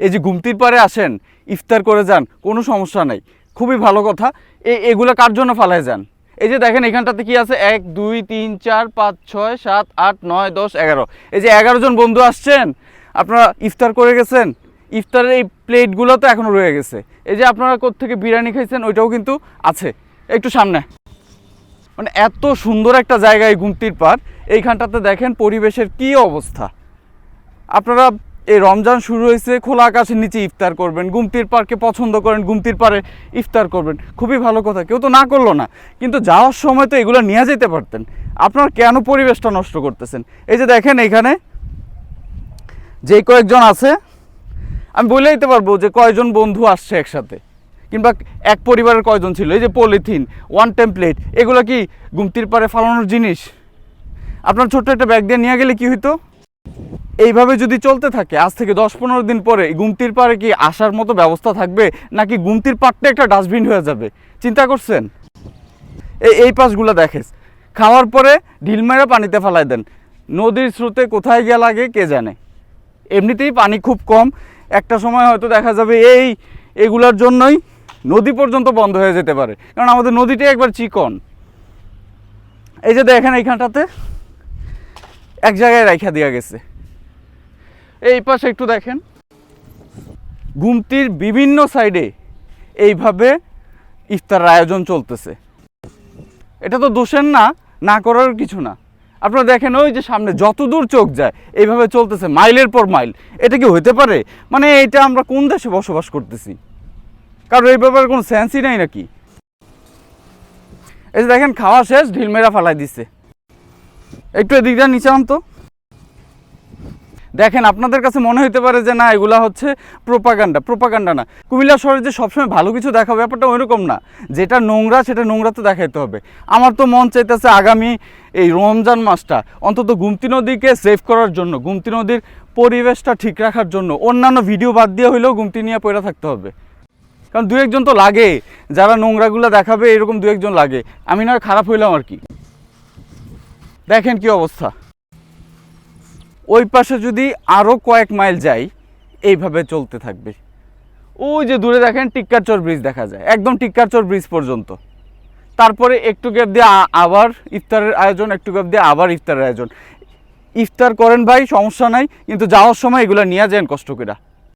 এই যে গুমতির পাড়ে আসেন, ইফতার করে যান, কোনো সমস্যা নাই, খুবই ভালো কথা। এগুলো কার জন্য ফালায় যান? এই যে দেখেন এখানটাতে কি আছে, 1 2 3 4 5 6 7 8 9 10 11, এই যে 11 জন বন্ধু আসছেন, আপনারা ইফতার করে গেছেন। ইফতারের এই প্লেটগুলো তো এখনও রয়ে গেছে। এই যে আপনারা কোত্থেকে বিরিয়ানি খাইছেন ওইটাও কিন্তু আছে একটু সামনে। মানে এত সুন্দর একটা জায়গা এই গুমতির পাড়। এইখানটাতে দেখেন পরিবেশের কি অবস্থা। আপনারা এই রমজান শুরু হয়েছে, খোলা আকাশের নিচে ইফতার করবেন, গুমতির পাড়কে পছন্দ করেন, গুমতির পাড়ে ইফতার করবেন, খুবই ভালো কথা, কেউ তো না করলো না। কিন্তু যাওয়ার সময় তো এগুলো নিয়ে যেতে পারতেন। আপনারা কেন পরিবেশটা নষ্ট করতেছেন? এই যে দেখেন এইখানে যে কয়েকজন আছে, আমি বলে দিতে পারবো যে কয়জন বন্ধু আসছে একসাথে, কিংবা এক পরিবারের কয়জন ছিল। এই যে পলিথিন, ওয়ান টাইম প্লেট, এগুলো কি গুমতির পাড়ে ফালানোর জিনিস? আপনার ছোট্ট একটা ব্যাগ দিয়ে নিয়ে গেলে কি হইতো? এইভাবে যদি চলতে থাকে আজ থেকে 10-15 দিন পরে গুমতির পাড়ে কি আসার মতো ব্যবস্থা থাকবে, নাকি গুমতির পাড়টা একটা ডাস্টবিন হয়ে যাবে? চিন্তা করছেন? এই পাশগুলো দেখেস, খাওয়ার পরে ঢিল মেরে পানিতে ফেলায় দেন। নদীর স্রোতে কোথায় গিয়ে লাগে কে জানে। এমনিতেই পানি খুব কম, একটা সময় হয়তো দেখা যাবে এগুলার জন্যই নদী পর্যন্ত বন্ধ হয়ে যেতে পারে, কারণ আমাদের নদীটা একবার চিকন। এই যে দেখেন এইখানটাতে এক জায়গায় রাইখা দেওয়া গেছে। এই পাশে একটু দেখেন, গুমতির বিভিন্ন সাইডে এইভাবে ইফতার আয়োজন চলতেছে। এটা তো দোষের না করার কিছু না। আপনারা দেখেন ওই যে সামনে যত দূর চোখ যায় এইভাবে চলতেছে, মাইলের পর মাইল। এটা কি হইতে পারে? মানে এটা আমরা কোন দেশে বসবাস করতেছি? কারণ এই ব্যাপারে কোনো সেন্সই নাই নাকি? এই যে দেখেন খাওয়া শেষ, ঢিল মেরা ফালাই দিচ্ছে। একটু এদিকটা নিচে আনতো। দেখেন আপনাদের কাছে মনে হতে পারে যে না এগুলা হচ্ছে প্রোপাগান্ডা না। কুমিল্লা শহরে যে সবসময় ভালো কিছু দেখাবে ব্যাপারটা ওইরকম না। যেটা নোংরা সেটা নোংরা তো দেখাইতে হবে। আমার তো মন চাইতেছে আগামী এই রমজান মাসটা অন্তত গুমতি নদীকে সেভ করার জন্য, গুমতি নদীর পরিবেশটা ঠিক রাখার জন্য অন্যান্য ভিডিও বাদ দিয়ে হইলেও গুমতি নিয়ে পড়ে থাকতে হবে। কারণ দু একজন তো লাগে যারা নোংরাগুলো দেখাবে, এরকম দু একজন লাগে। আমি নয় খারাপ হইলাম আর কি। দেখেন কি অবস্থা। ওই পাশে যদি আরও কয়েক মাইল যাই এইভাবে চলতে থাকবে। ওই যে দূরে দেখেন টিক্কারচর ব্রিজ দেখা যায়, একদম টিক্কারচর ব্রিজ পর্যন্ত। তারপরে একটু গ্যাপ দিয়ে আবার ইফতারের আয়োজন, একটু গ্যাপ দিয়ে আবার ইফতারের আয়োজন। ইফতার করেন ভাই, সমস্যা নাই, কিন্তু যাওয়ার সময় এগুলো নিয়ে যান কষ্ট করে।